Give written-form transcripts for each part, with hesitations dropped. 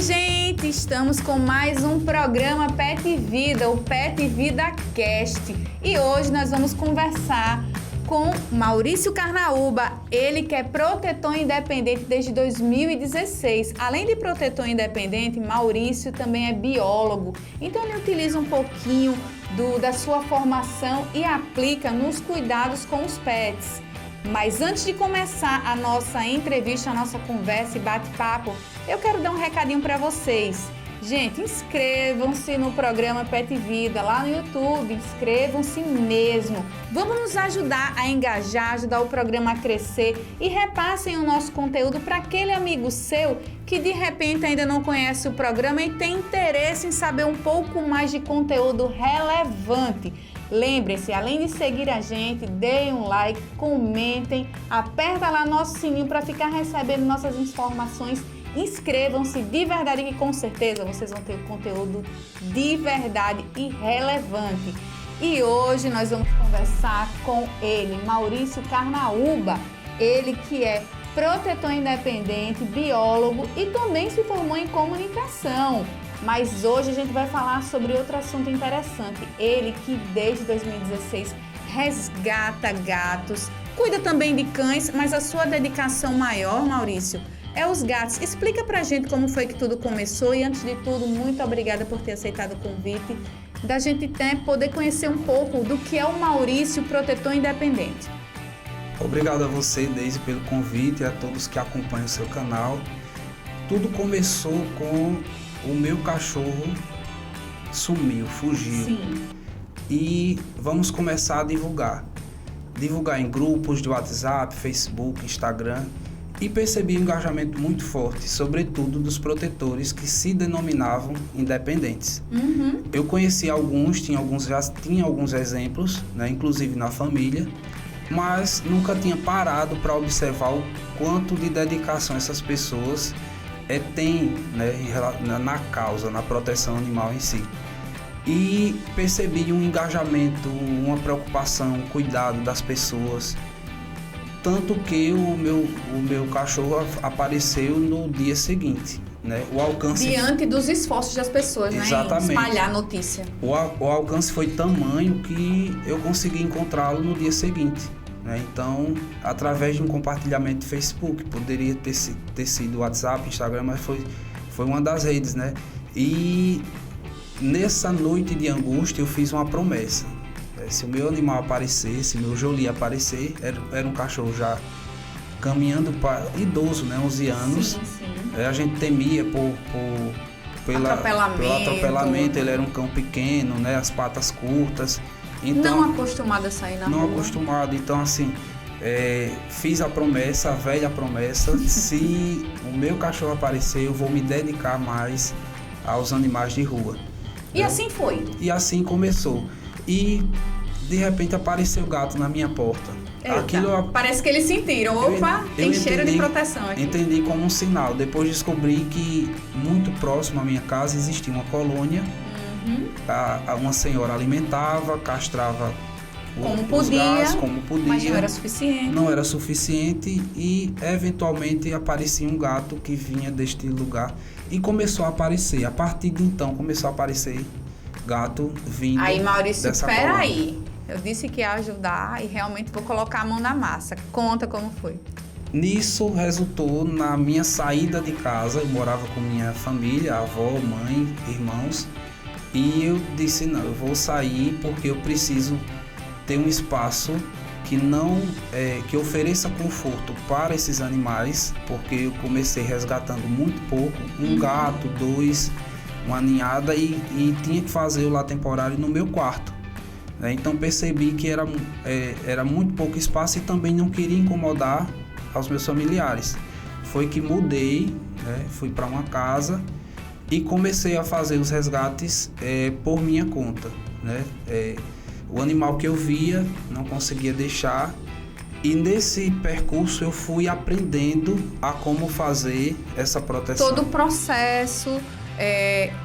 gente, estamos com mais um programa Pet Vida, o Pet Vida Cast. E hoje nós vamos conversar com Maurício Carnaúba, ele que é protetor independente desde 2016. Além de protetor independente, Maurício também é biólogo, então ele utiliza um pouquinho da sua formação e aplica nos cuidados com os pets. Mas antes de começar a nossa entrevista, a nossa conversa e bate-papo, eu quero dar um recadinho para vocês. Gente, inscrevam-se no programa Pet Vida lá no YouTube, inscrevam-se mesmo. Vamos nos ajudar a engajar, ajudar o programa a crescer e repassem o nosso conteúdo para aquele amigo seu que de repente ainda não conhece o programa e tem interesse em saber um pouco mais de conteúdo relevante. Lembre-se, além de seguir a gente, deem um like, comentem, aperta lá nosso sininho para ficar recebendo nossas informações. Inscrevam-se de verdade que com certeza vocês vão ter conteúdo de verdade e relevante. E hoje nós vamos conversar com ele, Maurício Carnaúba, ele que é protetor independente, biólogo e também se formou em comunicação. Mas hoje a gente vai falar sobre outro assunto interessante. Ele que desde 2016 resgata gatos, cuida também de cães, mas a sua dedicação maior, Maurício, é os gatos. Explica pra gente como foi que tudo começou e antes de tudo, muito obrigada por ter aceitado o convite da gente poder conhecer um pouco do que é o Maurício Protetor Independente. Obrigado a você, Deise, pelo convite e a todos que acompanham o seu canal. Tudo começou com o meu cachorro sumiu, fugiu. Sim. E vamos começar a divulgar em grupos de WhatsApp, Facebook, Instagram. E percebi um engajamento muito forte, sobretudo dos protetores que se denominavam independentes. Uhum. Eu conheci alguns, já tinha alguns exemplos, né, inclusive na família, mas nunca tinha parado para observar o quanto de dedicação essas pessoas têm, né, na causa, na proteção animal em si. E percebi um engajamento, uma preocupação, um cuidado das pessoas. Tanto que o meu cachorro apareceu no dia seguinte, né? O alcance... Diante dos esforços das pessoas, Exatamente. Né? Em espalhar a notícia. O alcance foi tamanho que eu consegui encontrá-lo no dia seguinte, né? Então, através de um compartilhamento de Facebook, poderia ter sido WhatsApp, Instagram, mas foi uma das redes, né? E nessa noite de angústia eu fiz uma promessa. Se o meu animal aparecer, se o meu Jolie aparecer, era um cachorro já caminhando para idoso, né, 11 anos. Sim, sim. A gente temia pelo atropelamento, ele era um cão pequeno, né, as patas curtas. Então, não acostumado a sair na rua. Não acostumado, então assim, fiz a promessa, a velha promessa, se o meu cachorro aparecer, eu vou me dedicar mais aos animais de rua. E assim foi. E assim começou. E de repente apareceu o gato na minha porta. Parece que eles sentiram, opa, tem cheiro de proteção aqui. Entendi como um sinal. Depois descobri que muito próximo à minha casa existia uma colônia. Uhum. Uma senhora alimentava, castrava os gatos, como podia. Mas não era suficiente. Não era suficiente e eventualmente aparecia um gato que vinha deste lugar e começou a aparecer. A partir de então começou a aparecer gato vindo. Aí, Maurício, espera aí. Eu disse que ia ajudar e realmente vou colocar a mão na massa. Conta como foi. Nisso resultou na minha saída de casa. Eu morava com minha família, avó, mãe, irmãos. E eu disse, não, eu vou sair porque eu preciso ter um espaço que ofereça conforto para esses animais, porque eu comecei resgatando muito pouco, um gato, 2, uma ninhada e tinha que fazer o lar temporário no meu quarto. Então percebi que era muito pouco espaço e também não queria incomodar aos meus familiares. Foi que mudei, né? Fui para uma casa e comecei a fazer os resgates por minha conta, né? O animal que eu via não conseguia deixar e nesse percurso eu fui aprendendo a como fazer essa proteção. Todo o processo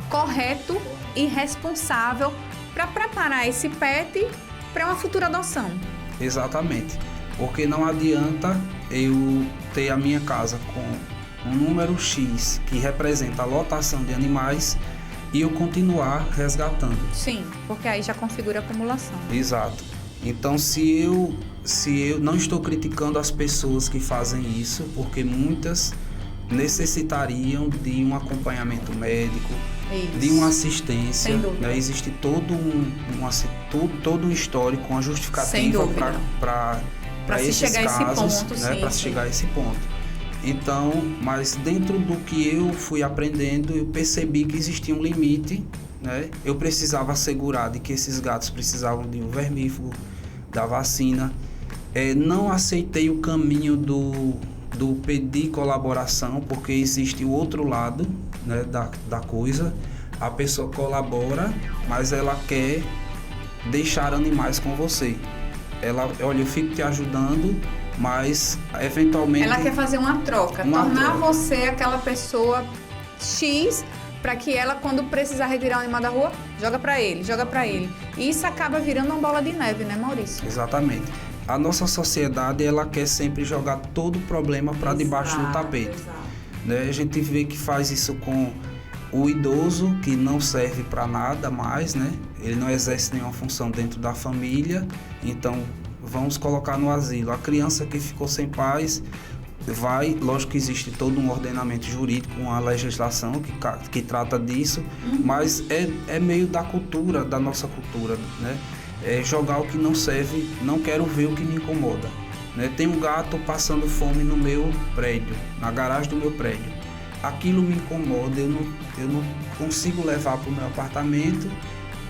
correto e responsável para preparar esse pet para uma futura adoção. Exatamente, porque não adianta eu ter a minha casa com um número X que representa a lotação de animais e eu continuar resgatando. Sim, porque aí já configura a acumulação. Exato. Então, se eu não estou criticando as pessoas que fazem isso, porque muitas necessitariam de um acompanhamento médico, Isso. de uma assistência, Sem dúvida. né? Existe todo um histórico, uma Sem justificativa dúvida. para se esses chegar a esse casos, ponto, né? sim, Para sim. chegar a esse ponto. Então, mas dentro do que eu fui aprendendo, eu percebi que existia um limite, né? Eu precisava assegurar de que esses gatos precisavam de um vermífugo, da vacina. Não aceitei o caminho do pedir colaboração, porque existe o outro lado, né, da coisa. A pessoa colabora, mas ela quer deixar animais com você. Olha, eu fico te ajudando, mas eventualmente... Ela quer fazer uma troca, tornar você aquela pessoa X, para que ela, quando precisar retirar o animal da rua, joga para ele. E isso acaba virando uma bola de neve, né, Maurício? Exatamente. A nossa sociedade, ela quer sempre jogar todo o problema para debaixo do tapete. Exato. Né? A gente vê que faz isso com o idoso, que não serve para nada mais, né? Ele não exerce nenhuma função dentro da família, então vamos colocar no asilo. A criança que ficou sem pais vai, lógico que existe todo um ordenamento jurídico, uma legislação que trata disso, mas é meio da cultura, da nossa cultura, né? É jogar o que não serve, não quero ver o que me incomoda. Né? Tem um gato passando fome no meu prédio, na garagem do meu prédio. Aquilo me incomoda, eu não consigo levar para o meu apartamento,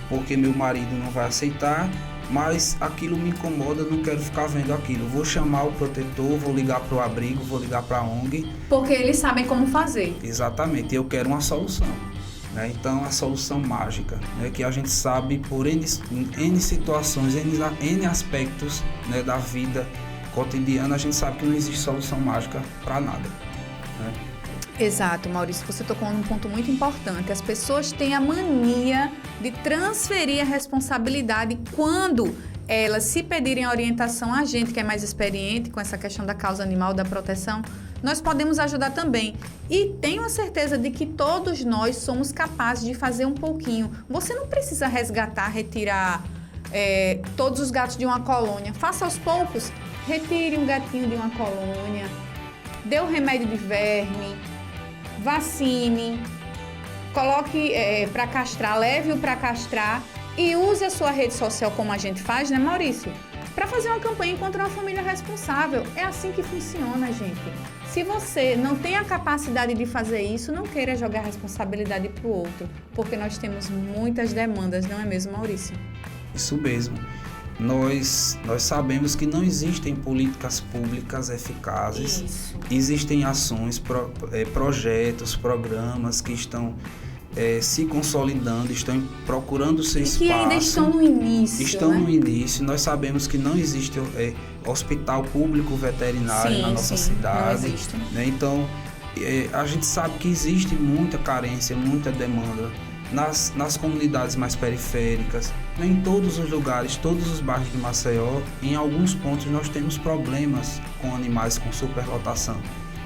porque meu marido não vai aceitar, mas aquilo me incomoda, eu não quero ficar vendo aquilo. Vou chamar o protetor, vou ligar para o abrigo, vou ligar para a ONG. Porque eles sabem como fazer. Exatamente, eu quero uma solução. Né? Então, a solução mágica, né? Que a gente sabe por N situações, N aspectos, né, da vida cotidiana, a gente sabe que não existe solução mágica para nada. Né? Exato, Maurício, você tocou num ponto muito importante. As pessoas têm a mania de transferir a responsabilidade quando elas se pedirem orientação a gente que é mais experiente com essa questão da causa animal, da proteção, nós podemos ajudar também. E tenho a certeza de que todos nós somos capazes de fazer um pouquinho. Você não precisa resgatar, retirar todos os gatos de uma colônia. Faça aos poucos. Retire um gatinho de uma colônia, dê o remédio de verme, vacine, coloque para castrar, leve-o para castrar e use a sua rede social como a gente faz, né, Maurício? Para fazer uma campanha contra uma família responsável. É assim que funciona, gente. Se você não tem a capacidade de fazer isso, não queira jogar a responsabilidade para o outro, porque nós temos muitas demandas, não é mesmo, Maurício? Isso mesmo. Nós sabemos que não existem políticas públicas eficazes. Isso. Existem ações, projetos, programas que estão se consolidando, estão procurando seu espaço. E que ainda estão no início. Estão, né? no início. Nós sabemos que não existe hospital público veterinário na nossa cidade. Não existe. Né? Então, a gente sabe que existe muita carência, muita demanda nas comunidades mais periféricas, né? Em todos os lugares, todos os bairros de Maceió. Em alguns pontos nós temos problemas com animais com superlotação,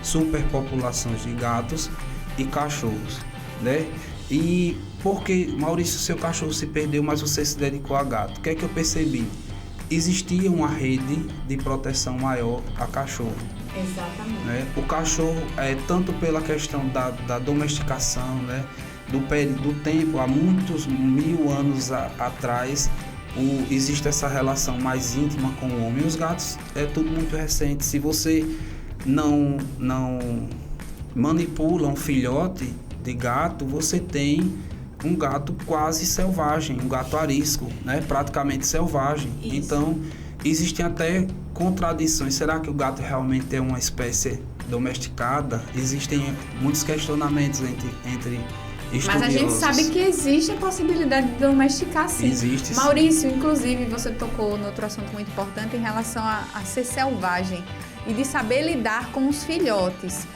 superpopulações de gatos e cachorros, né? E porque, Maurício, seu cachorro se perdeu, mas você se dedicou a gato. O que é que eu percebi? Existia uma rede de proteção maior a cachorro. Exatamente. Né? O cachorro, tanto pela questão da domesticação, né? Do tempo, há muitos 1000 anos atrás, existe essa relação mais íntima com o homem. Os gatos é tudo muito recente. Se você não manipula um filhote de gato, você tem um gato quase selvagem, um gato arisco, né? Praticamente selvagem. Isso. Então, existem até contradições. Será que o gato realmente é uma espécie domesticada? Existem muitos questionamentos entre estudiosos. Mas a gente sabe que existe a possibilidade de domesticar, sim. Existe, Maurício, inclusive, você tocou no outro assunto muito importante em relação a ser selvagem e de saber lidar com os filhotes.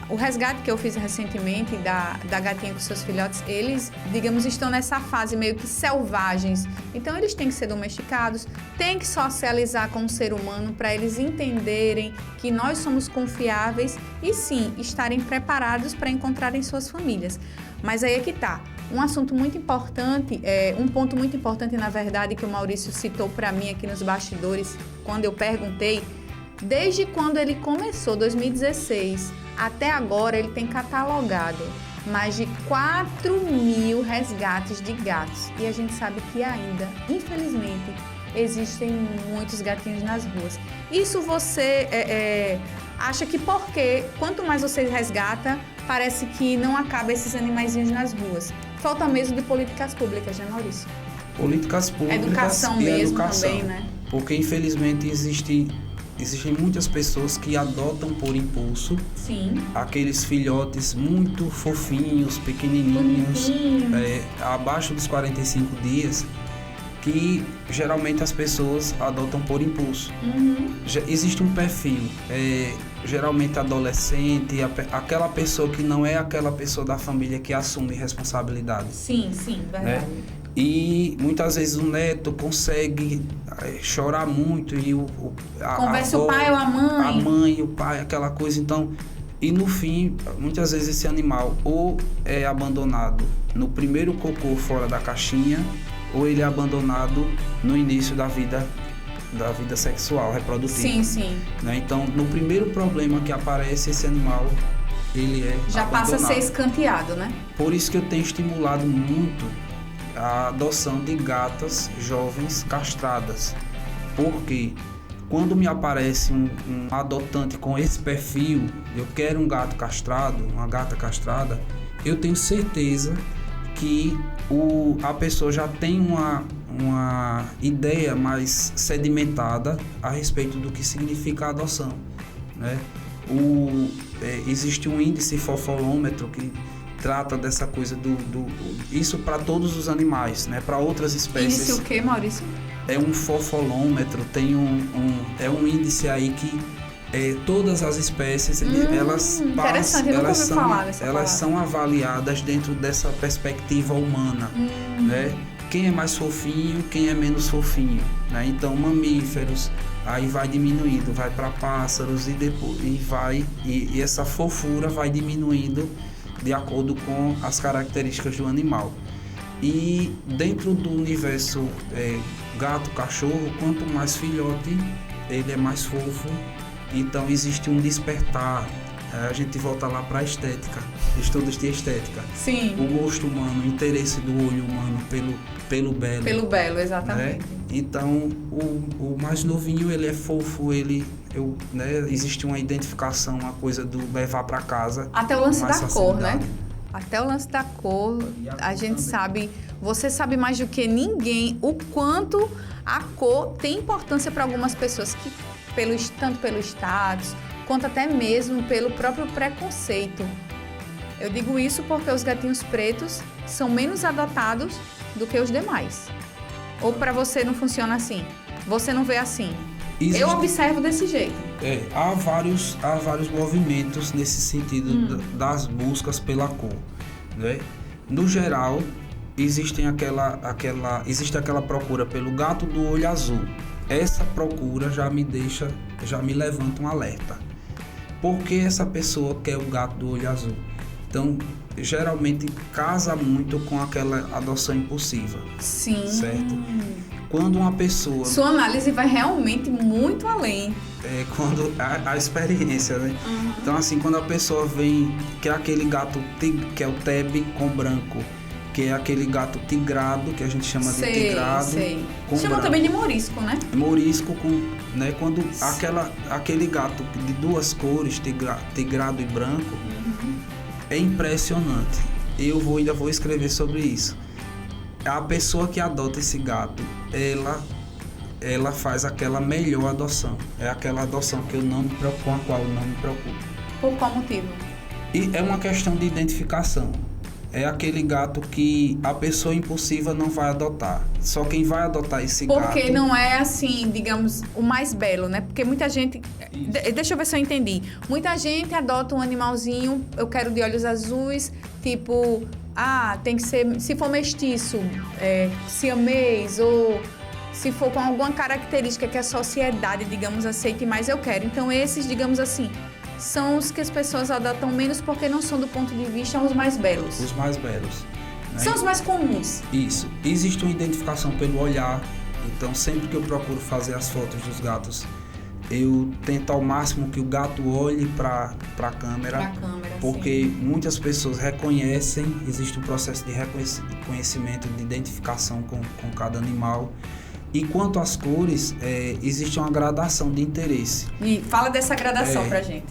O resgate que eu fiz recentemente da gatinha com seus filhotes, eles, digamos, estão nessa fase meio que selvagens. Então, eles têm que ser domesticados, têm que socializar com o ser humano para eles entenderem que nós somos confiáveis e, sim, estarem preparados para encontrarem suas famílias. Mas aí é que tá. Um assunto muito importante, um ponto muito importante, na verdade, que o Maurício citou para mim aqui nos bastidores, quando eu perguntei, desde quando ele começou, 2016, até agora ele tem catalogado mais de 4.000 resgates de gatos. E a gente sabe que ainda, infelizmente, existem muitos gatinhos nas ruas. Isso você acha que porque quanto mais você resgata, parece que não acaba esses animaizinhos nas ruas. Falta mesmo de políticas públicas, né, Maurício? Políticas públicas educação e mesmo educação também, né? Porque, infelizmente, existem muitas pessoas que adotam por impulso. Sim. Aqueles filhotes muito fofinhos, pequenininhos, abaixo dos 45 dias, que geralmente as pessoas adotam por impulso. Existe um perfil, geralmente adolescente, aquela pessoa que não é aquela pessoa da família que assume responsabilidade. Sim, verdade. Né? E muitas vezes o neto consegue chorar muito e conversa o pai ou a mãe. A mãe, o pai, aquela coisa. Então, e no fim, muitas vezes esse animal ou é abandonado no primeiro cocô fora da caixinha, ou ele é abandonado no início da vida sexual, reprodutiva. Sim. Né? Então, no primeiro problema que aparece, esse animal, ele é já abandonado. passa a ser escanteado, né? Por isso que eu tenho estimulado muito a adoção de gatas jovens castradas. Porque quando me aparece um adotante com esse perfil, eu quero um gato castrado, uma gata castrada, eu tenho certeza que a pessoa já tem uma ideia mais sedimentada a respeito do que significa a adoção, né? Existe um índice fofolômetro que trata dessa coisa isso para todos os animais, né? Para outras espécies. Índice o quê, Maurício? É um fofolômetro, tem um índice aí que todas as espécies elas são avaliadas dentro dessa perspectiva humana, né? Quem é mais fofinho, quem é menos fofinho, né? Então mamíferos, aí vai diminuindo, vai para pássaros e depois e essa fofura vai diminuindo de acordo com as características do animal. E dentro do universo gato, cachorro, quanto mais filhote, ele é mais fofo. Então existe um despertar. A gente volta lá para a estética, estudos de estética. Sim. O gosto humano, o interesse do olho humano pelo belo. Pelo belo, exatamente. Né? Então, o mais novinho, ele é fofo, existe uma identificação, uma coisa do levar para casa. Até o lance da cor, né? Até o lance da cor, a gente sabe, você sabe mais do que ninguém o quanto a cor tem importância para algumas pessoas, que tanto pelo status, quanto até mesmo pelo próprio preconceito. Eu digo isso porque os gatinhos pretos são menos adotados do que os demais. Ou para você não funciona assim? Você não vê assim? Eu observo desse jeito. Há vários movimentos nesse sentido das buscas pela cor, né? No geral, existe aquela procura pelo gato do olho azul. Essa procura já me levanta um alerta. Por que essa pessoa quer o gato do olho azul? Então, geralmente casa muito com aquela adoção impulsiva. Sim. Certo? Quando uma pessoa... Sua análise vai realmente muito além. Quando a experiência, né? Então, assim, quando a pessoa vem, que é aquele gato, que é o tebe com branco, que é aquele gato tigrado, que a gente chama de tigrado. Chama branco. Também de morisco, né? Morisco, né? Quando aquele gato de duas cores, tigrado e branco, é impressionante. Eu ainda vou escrever sobre isso. A pessoa que adota esse gato, ela faz aquela melhor adoção. É aquela adoção que com a qual eu não me preocupo. Por qual motivo? E é uma questão de identificação. é aquele gato que a pessoa impulsiva não vai adotar. Só quem vai adotar esse Porque gato... não é assim, digamos, o mais belo, né? Porque muita gente... Deixa eu ver se eu entendi. Muita gente adota um animalzinho, eu quero de olhos azuis, tipo... tem que ser... Se for mestiço, siamês, ou se for com alguma característica que a sociedade, digamos, aceite mais, eu quero. Então, esses, digamos assim... são os que as pessoas adotam menos porque não são, do ponto de vista, os mais belos. Os mais belos. Né? São os mais comuns. Isso. Existe uma identificação pelo olhar. Então, sempre que eu procuro fazer as fotos dos gatos, eu tento ao máximo que o gato olhe para a câmera. Porque sim, muitas pessoas reconhecem, existe um processo de reconhecimento, de identificação com cada animal. E quanto às cores, existe uma gradação de interesse. E fala dessa gradação pra gente.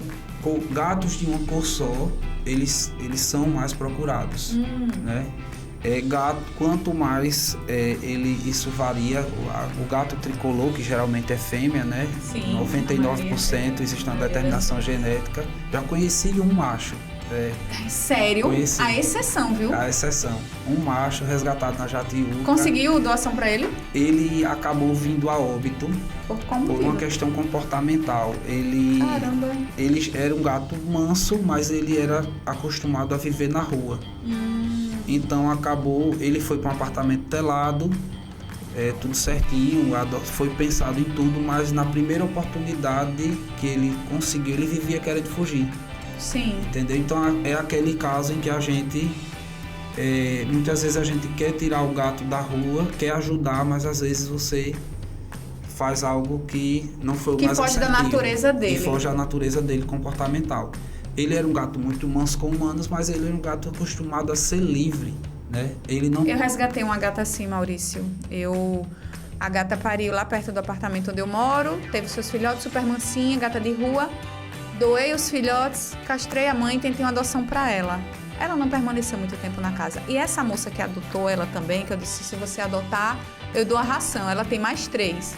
Gatos de uma cor só, eles são mais procurados. Né? Quanto mais isso varia, o gato tricolor, que geralmente é fêmea, né? Sim, 99% existe uma determinação genética. Já conheci um macho. Sério? Conheci. A exceção, viu? A exceção. Um macho resgatado na Jatiuca. Conseguiu doação para ele? Ele acabou vindo a óbito por uma questão comportamental. Caramba! Ele era um gato manso, mas ele era acostumado a viver na rua. Então ele foi para um apartamento telado, tudo certinho, foi pensado em tudo, mas na primeira oportunidade que ele conseguiu, ele vivia querendo fugir. Sim. Entendeu? Então é aquele caso em que a gente muitas vezes a gente quer tirar o gato da rua, quer ajudar, mas às vezes você faz algo que não foi o mais assertivo. Que foge da natureza dele. Que foge da natureza dele comportamental. Ele era um gato muito manso com humanos, mas ele era um gato acostumado a ser livre, né? Eu resgatei uma gata assim, Maurício. A gata pariu lá perto do apartamento onde eu moro, teve seus filhotes, super mansinha, gata de rua. Doei os filhotes, castrei a mãe e tentei uma adoção para ela. Ela não permaneceu muito tempo na casa. E essa moça que adotou ela também, que eu disse, se você adotar, eu dou a ração. Ela tem mais 3.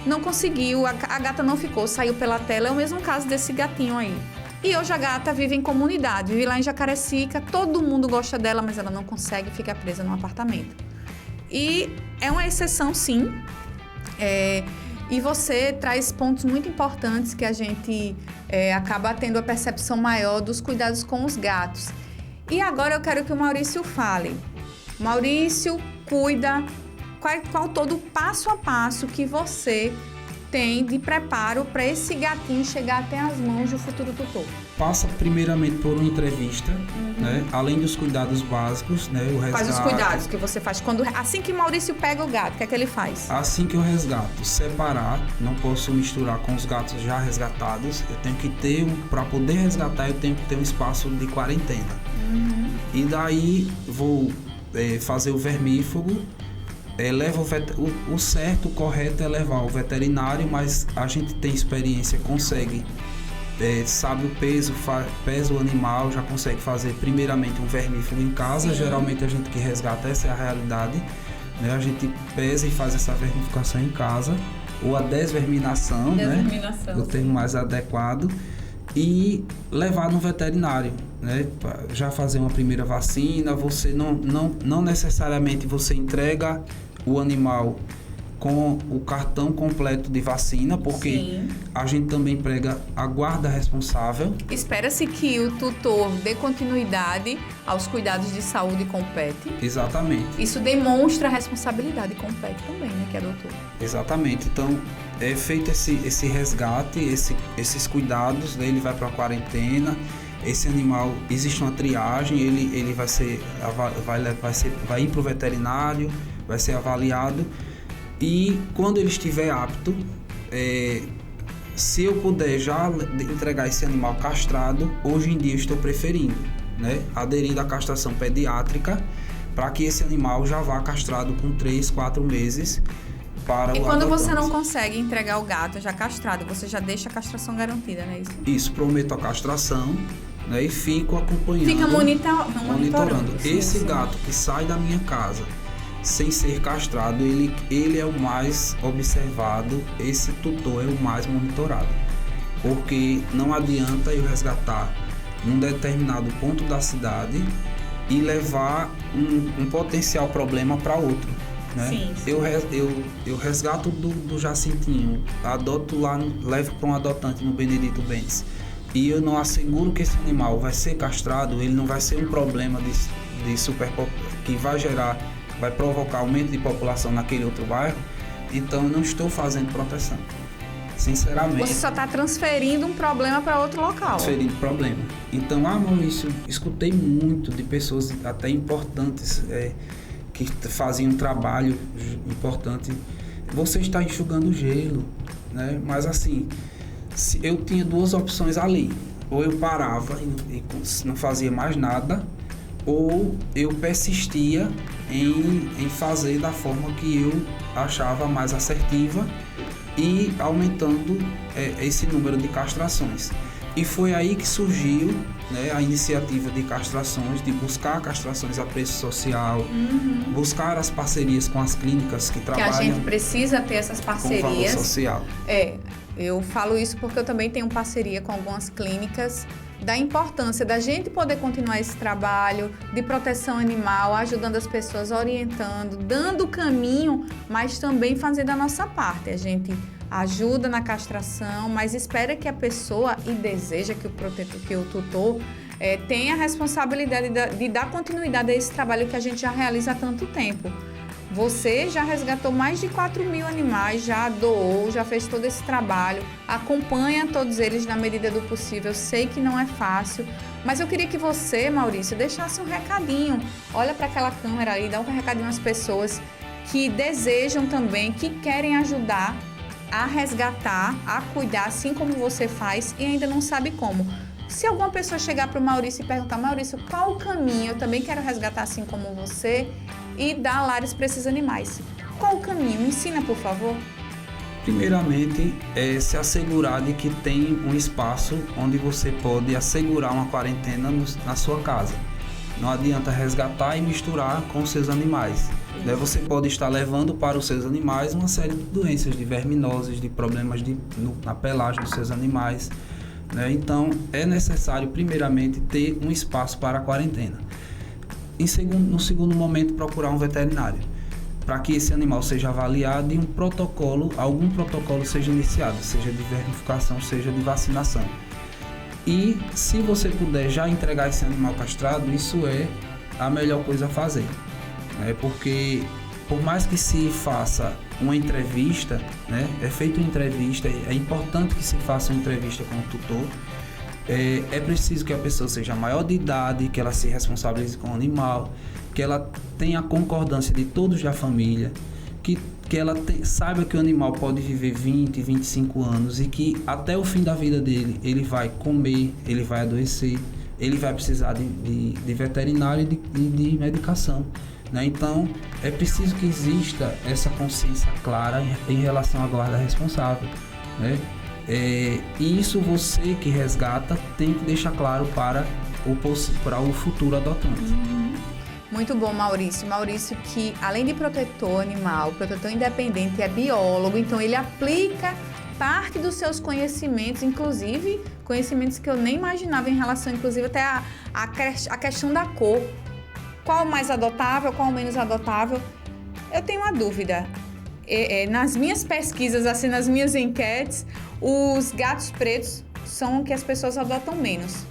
Não conseguiu, a gata não ficou, saiu pela tela. É o mesmo caso desse gatinho aí. E hoje a gata vive em comunidade, vive lá em Jacarecica, todo mundo gosta dela, mas ela não consegue ficar presa num apartamento. E é uma exceção, sim. E você traz pontos muito importantes que a gente acaba tendo a percepção maior dos cuidados com os gatos. E agora eu quero que o Maurício fale. Maurício, cuida, qual todo o passo a passo que você tem de preparo para esse gatinho chegar até as mãos do futuro tutor? Passa primeiramente por uma entrevista, né? Além dos cuidados básicos, né? O resgate. Quais os cuidados que você faz? Assim que o Maurício pega o gato, o que é que ele faz? Assim que eu resgato, separar, não posso misturar com os gatos já resgatados. Eu tenho que ter, para poder resgatar, eu tenho que ter um espaço de quarentena. E daí vou fazer o vermífugo. O certo, o correto é levar ao veterinário, mas a gente tem experiência, consegue, sabe o peso, pesa o animal, já consegue fazer primeiramente um vermífugo em casa. Sim. Geralmente a gente que resgata, essa é a realidade, né? A gente pesa e faz essa vermificação em casa, ou a desverminação, né? O termo mais adequado, e levar no veterinário, né? Já fazer uma primeira vacina. Você não necessariamente você entrega o animal com o cartão completo de vacina, porque sim, a gente também prega a guarda responsável. Espera-se que o tutor dê continuidade aos cuidados de saúde com o pet. Exatamente. Isso demonstra a responsabilidade com o pet também, né, que é doutor. Exatamente. Então, é feito esse resgate, esses cuidados, né, ele vai para a quarentena. Esse animal, existe uma triagem, ele vai ir para o veterinário, vai ser avaliado. E quando ele estiver apto, se eu puder já entregar esse animal castrado, hoje em dia estou preferindo, né, aderindo à castração pediátrica, para que esse animal já vá castrado com 3, 4 meses para o adotante. E quando você não consegue entregar o gato já castrado, você já deixa a castração garantida, não é isso? Isso, prometo a castração, né, e fico acompanhando. Fica monitorando. Esse gato que sai da minha casa sem ser castrado, ele é o mais observado, esse tutor é o mais monitorado. Porque não adianta eu resgatar num determinado ponto da cidade e levar um potencial problema para outro, né? Sim. Eu resgato do Jacintinho, adoto lá, levo para um adotante no Benedito Bentes, e eu não asseguro que esse animal vai ser castrado, ele não vai ser um problema que vai provocar aumento de população naquele outro bairro, então eu não estou fazendo proteção. Sinceramente. Você só está transferindo um problema para outro local. Transferindo problema. Então, Maurício, escutei muito de pessoas até importantes que faziam um trabalho importante. Você está enxugando gelo, né? Mas assim, eu tinha duas opções ali. Ou eu parava e não fazia mais nada, ou eu persistia em fazer da forma que eu achava mais assertiva e aumentando esse número de castrações. E foi aí que surgiu, né, a iniciativa de castrações, de buscar castrações a preço social, buscar as parcerias com as clínicas que trabalham. Que a gente precisa ter essas parcerias. Com valor social. Eu falo isso porque eu também tenho parceria com algumas clínicas, da importância da gente poder continuar esse trabalho de proteção animal, ajudando as pessoas, orientando, dando o caminho, mas também fazendo a nossa parte. A gente ajuda na castração, mas espera que a pessoa e deseja que o tutor tenha a responsabilidade de dar continuidade a esse trabalho que a gente já realiza há tanto tempo. Você já resgatou mais de 4.000 animais, já doou, já fez todo esse trabalho, acompanha todos eles na medida do possível. Eu sei que não é fácil, mas eu queria que você, Maurício, deixasse um recadinho. Olha para aquela câmera aí, dá um recadinho às pessoas que desejam também, que querem ajudar a resgatar, a cuidar, assim como você faz e ainda não sabe como. Se alguma pessoa chegar para o Maurício e perguntar, Maurício, qual o caminho? Eu também quero resgatar assim como você e dar lares para esses animais. Qual o caminho? Me ensina, por favor. Primeiramente, se assegurar de que tem um espaço onde você pode assegurar uma quarentena na sua casa. Não adianta resgatar e misturar com os seus animais. Você pode estar levando para os seus animais uma série de doenças, de verminoses, de problemas na pelagem dos seus animais. Então, é necessário, primeiramente, ter um espaço para a quarentena. No segundo momento, procurar um veterinário, para que esse animal seja avaliado e algum protocolo seja iniciado, seja de vermificação, seja de vacinação. E, se você puder já entregar esse animal castrado, isso é a melhor coisa a fazer. Porque, por mais que se faça uma entrevista, é feita uma entrevista, é importante que se faça uma entrevista com o tutor. É preciso que a pessoa seja maior de idade, que ela se responsabilize com o animal, que ela tenha a concordância de todos da família, que ela saiba que o animal pode viver 20, 25 anos e que até o fim da vida dele ele vai comer, ele vai adoecer, ele vai precisar de veterinário e de medicação. Então, é preciso que exista essa consciência clara em relação à guarda responsável. E isso você que resgata tem que deixar claro para o futuro adotante. Muito bom, Maurício. Maurício que, além de protetor animal, protetor independente, é biólogo, então ele aplica parte dos seus conhecimentos, inclusive conhecimentos que eu nem imaginava em relação, inclusive, até a questão da cor. Qual mais adotável, qual menos adotável? Eu tenho uma dúvida. Nas minhas pesquisas, assim, nas minhas enquetes, os gatos pretos são que as pessoas adotam menos.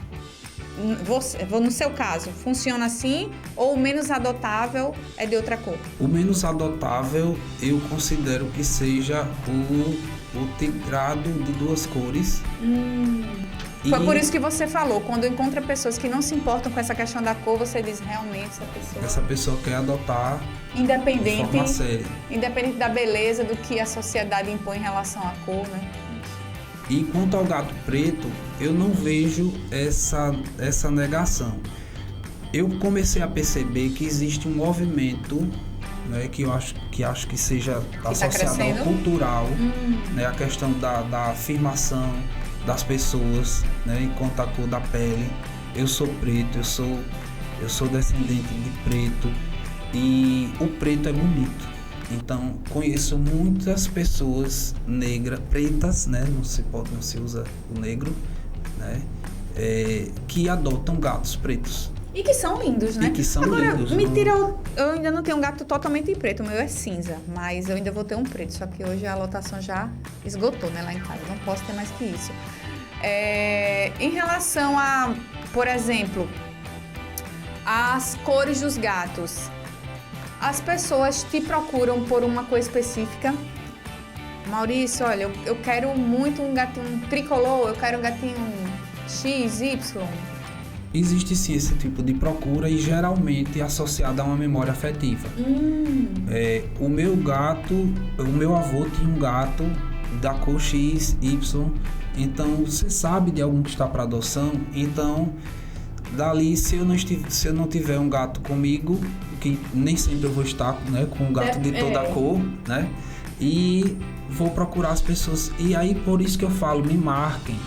No seu caso, funciona assim ou o menos adotável é de outra cor? O menos adotável eu considero que seja o tigrado de duas cores. Foi por isso que você falou, quando encontra pessoas que não se importam com essa questão da cor, você diz realmente essa pessoa quer adotar independente, de forma séria. Independente da beleza do que a sociedade impõe em relação à cor, né? E quanto ao gato preto, eu não vejo essa negação. Eu comecei a perceber que existe um movimento, que eu acho que seja associado ao cultural, a questão da afirmação das pessoas, enquanto a cor da pele. Eu sou preto, eu sou descendente de preto e o preto é bonito. Então, conheço muitas pessoas pretas, não se usa o negro, que adotam gatos pretos. E que são lindos, né? E que são Agora, lindos. mentira, eu ainda não tenho um gato totalmente preto. O meu é cinza, mas eu ainda vou ter um preto. Só que hoje a lotação já esgotou, né, lá em casa. Não posso ter mais que isso. Em relação a, por exemplo, as cores dos gatos. As pessoas te procuram por uma cor específica. Maurício, olha, eu quero muito um gatinho tricolor, eu quero um gatinho X, Y. Existe sim esse tipo de procura e geralmente associada a uma memória afetiva. O meu avô tinha um gato da cor X, Y, então você sabe de algum que está para adoção, então dali se eu não tiver um gato comigo, que nem sempre eu vou estar, né, com um gato de toda a cor, né, e vou procurar as pessoas, e aí por isso que eu falo, me marquem,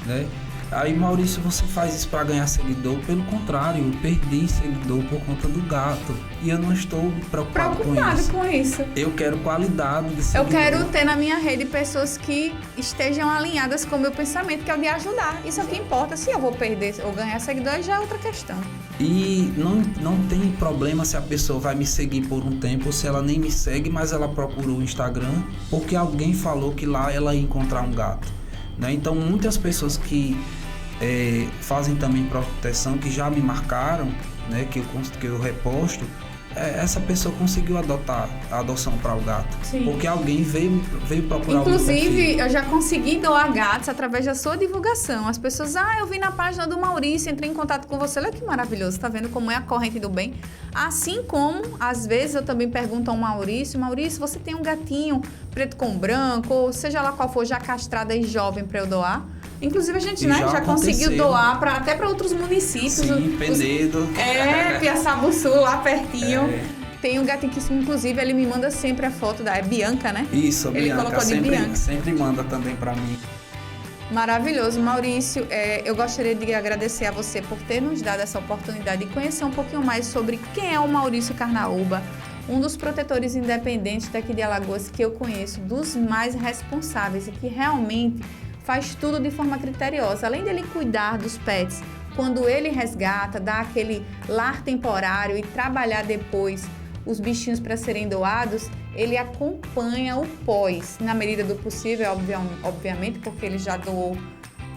né. Aí, Maurício, você faz isso para ganhar seguidor? Pelo contrário, eu perdi seguidor por conta do gato. E eu não estou preocupado com isso. Eu quero qualidade de seguidor. Eu quero ter na minha rede pessoas que estejam alinhadas com o meu pensamento, que é o de ajudar. Isso é o que importa. Se eu vou perder ou ganhar seguidores, já é outra questão. E não tem problema se a pessoa vai me seguir por um tempo ou se ela nem me segue, mas ela procurou o Instagram porque alguém falou que lá ela ia encontrar um gato. Né? Então, muitas pessoas que fazem também proteção, que já me marcaram, né, que eu reposto, essa pessoa conseguiu adotar a adoção para o gato. Sim. Porque alguém veio procurar. Inclusive, eu já consegui doar gatos através da sua divulgação. As pessoas, eu vi na página do Maurício, entrei em contato com você. Olha que maravilhoso, tá vendo como é a corrente do bem? Assim como, às vezes, eu também pergunto ao Maurício, você tem um gatinho preto com branco, ou seja lá qual for, já castrado e jovem para eu doar? Inclusive, a gente já conseguiu doar até para outros municípios. Sim, Penedo. Piaçabuçu, lá pertinho. Tem um gatinho que, inclusive, ele me manda sempre a foto da Bianca, né? Isso, a ele Bianca. Colocou de Bianca. Sempre manda também para mim. Maravilhoso. Maurício, eu gostaria de agradecer a você por ter nos dado essa oportunidade de conhecer um pouquinho mais sobre quem é o Maurício Carnaúba, um dos protetores independentes daqui de Alagoas que eu conheço, dos mais responsáveis e que realmente faz tudo de forma criteriosa. Além dele cuidar dos pets, quando ele resgata, dá aquele lar temporário e trabalhar depois os bichinhos para serem doados, ele acompanha o pós, na medida do possível, obviamente, porque ele já doou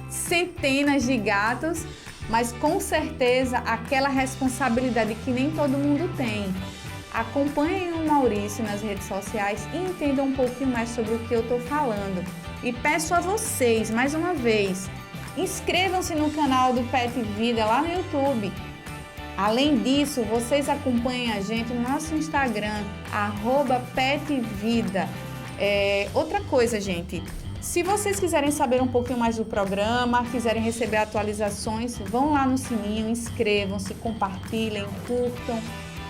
centenas de gatos, mas com certeza aquela responsabilidade que nem todo mundo tem. Acompanhem o Maurício nas redes sociais e entendam um pouquinho mais sobre o que eu estou falando. E peço a vocês, mais uma vez, inscrevam-se no canal do Pet Vida lá no YouTube. Além disso, vocês acompanhem a gente no nosso Instagram, @petvida. Outra coisa, gente, se vocês quiserem saber um pouquinho mais do programa, quiserem receber atualizações, vão lá no sininho, inscrevam-se, compartilhem, curtam.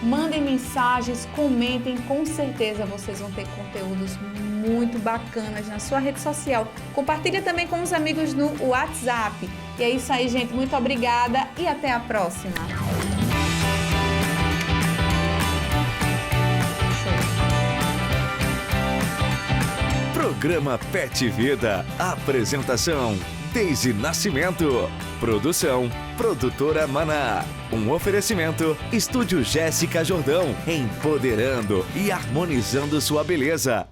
Mandem mensagens, comentem, com certeza vocês vão ter conteúdos muito bacanas na sua rede social. Compartilha também com os amigos no WhatsApp. E é isso aí, gente. Muito obrigada e até a próxima. Programa Pet Vida. Apresentação: Deise Nascimento. Produção: Produtora Maná. Um oferecimento: Estúdio Jéssica Jordão. Empoderando e harmonizando sua beleza.